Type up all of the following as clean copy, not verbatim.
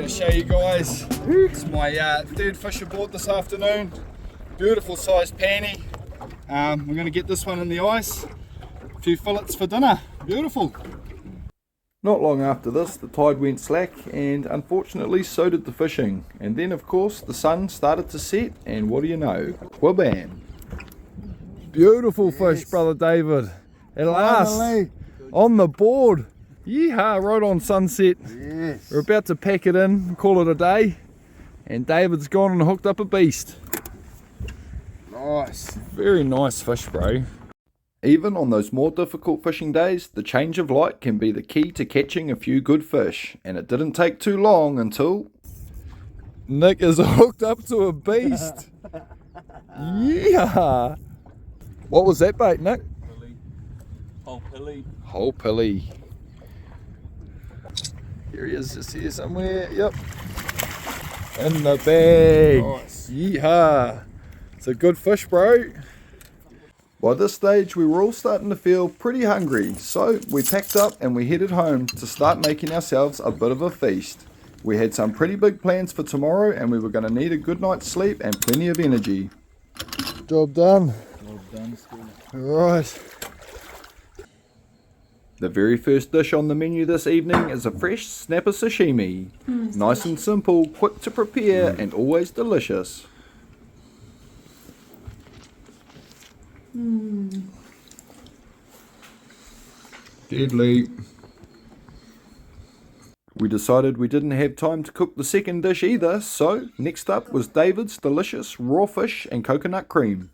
to show you guys. It's my third fish aboard this afternoon. Beautiful sized panny. We're going to get this one in the ice. A few fillets for dinner. Beautiful. Not long after this, the tide went slack, and unfortunately so did the fishing. And then of course the sun started to set, and what do you know? Wabam! Beautiful fish, brother David. At last, on the board. Yeehaw, right on sunset. Yes. We're about to pack it in, call it a day, and David's gone and hooked up a beast. Nice. Very nice fish, bro. Even on those more difficult fishing days, the change of light can be the key to catching a few good fish, and it didn't take too long until Nick is hooked up to a beast. Yeah. What was that bait, Nick? Whole pilly. Whole pilly. Here he is, just here somewhere. Yep. In the bag. Nice. Yeehaw. It's a good fish, bro. By this stage, we were all starting to feel pretty hungry, so we packed up and we headed home to start making ourselves a bit of a feast. We had some pretty big plans for tomorrow, and we were going to need a good night's sleep and plenty of energy. Job done. Right. The very first dish on the menu this evening is a fresh snapper sashimi. Nice and simple, quick to prepare, and always delicious. Deadly. We decided we didn't have time to cook the second dish either, so next up was David's delicious raw fish and coconut cream.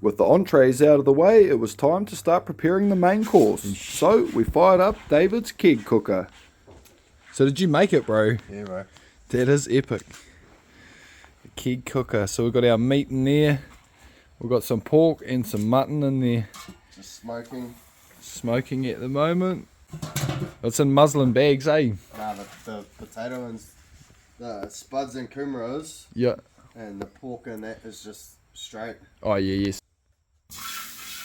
With the entrees out of the way, it was time to start preparing the main course. So we fired up David's keg cooker. So did you make it, bro? Yeah, bro. That is epic. The keg cooker. So we've got our meat in there. We've got some pork and some mutton in there. Just smoking. Smoking at the moment. It's in muslin bags, eh? Nah, the potato and the spuds and kumaras Yeah. and the pork and that is just straight. Oh yeah, yes.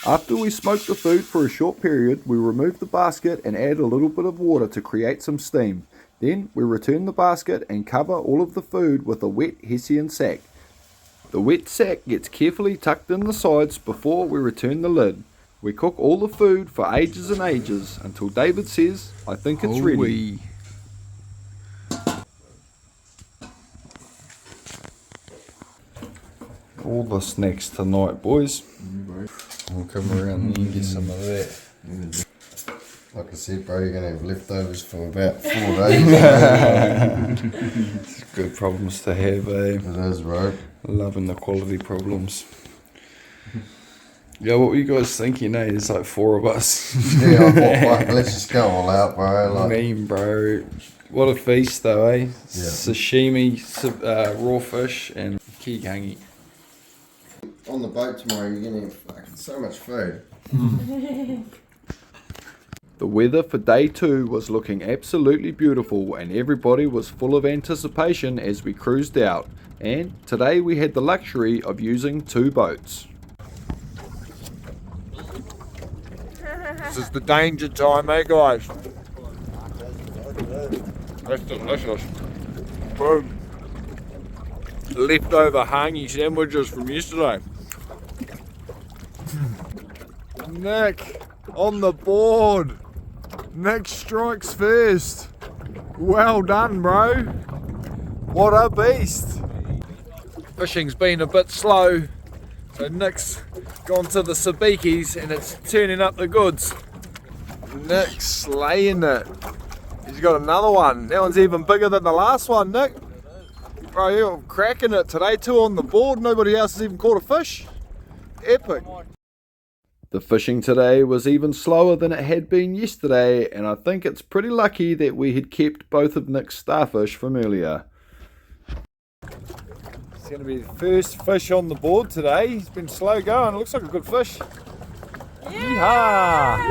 After we smoked the food for a short period, we removed the basket and add a little bit of water to create some steam. Then we return the basket and cover all of the food with a wet Hessian sack. The wet sack gets carefully tucked in the sides before we return the lid. We cook all the food for ages and ages until David says, I think it's ready. All the snacks tonight, boys. We'll come around there and get some of that. Like I said, bro, you're going to have leftovers for about 4 days. It's good problems to have, eh? It is, bro. Loving the quality problems. Yeah, what were you guys thinking, eh? There's like 4 of us. Yeah, I thought, fuck, let's just go all out, bro. Like, Mean, bro. What a feast, though, eh? Yeah. Sashimi, raw fish, and keg hangi. on the boat tomorrow, you're going to have fucking so much food. The weather for day 2 was looking absolutely beautiful, and everybody was full of anticipation as we cruised out. And today we had the luxury of using 2 boats. This is the danger time, eh, guys? That's delicious. Boom. Leftover hangi sandwiches from yesterday. Nick, on the board. Nick strikes first. Well done, bro. What a beast. Fishing's been a bit slow, so Nick's gone to the sabikis and it's turning up the goods. Nick's slaying it. He's got another one. That one's even bigger than the last one, Nick. Bro, you're cracking it today. 2 on the board. Nobody else has even caught a fish. Epic. The fishing today was even slower than it had been yesterday, and I think it's pretty lucky that we had kept both of Nick's starfish from earlier. It's going to be the first fish on the board today. He's been slow going. It looks like a good fish. Yeah!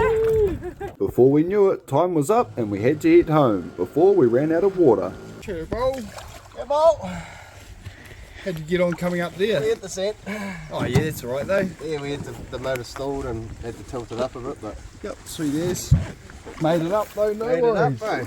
Before we knew it, time was up and we had to head home before we ran out of water. Cheerio, bro. Yeah, bro. How'd you get on coming up there? We had the set. Oh yeah, that's alright though. Yeah, we had the motor stalled and had to tilt it up a bit, but Yep, sweet as. Made it up though, no made it worries. up, bro.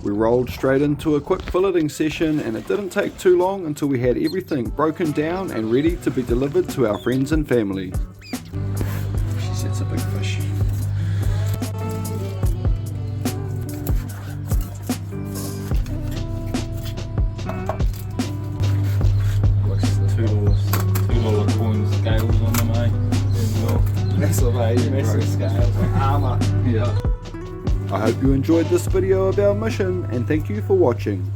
We rolled straight into a quick filleting session, and it didn't take too long until we had everything broken down and ready to be delivered to our friends and family. She sets a big fish. $2 coin scales on them, eh? Massive, massive scales, like armour. Yeah. I hope you enjoyed this video of our mission, and thank you for watching.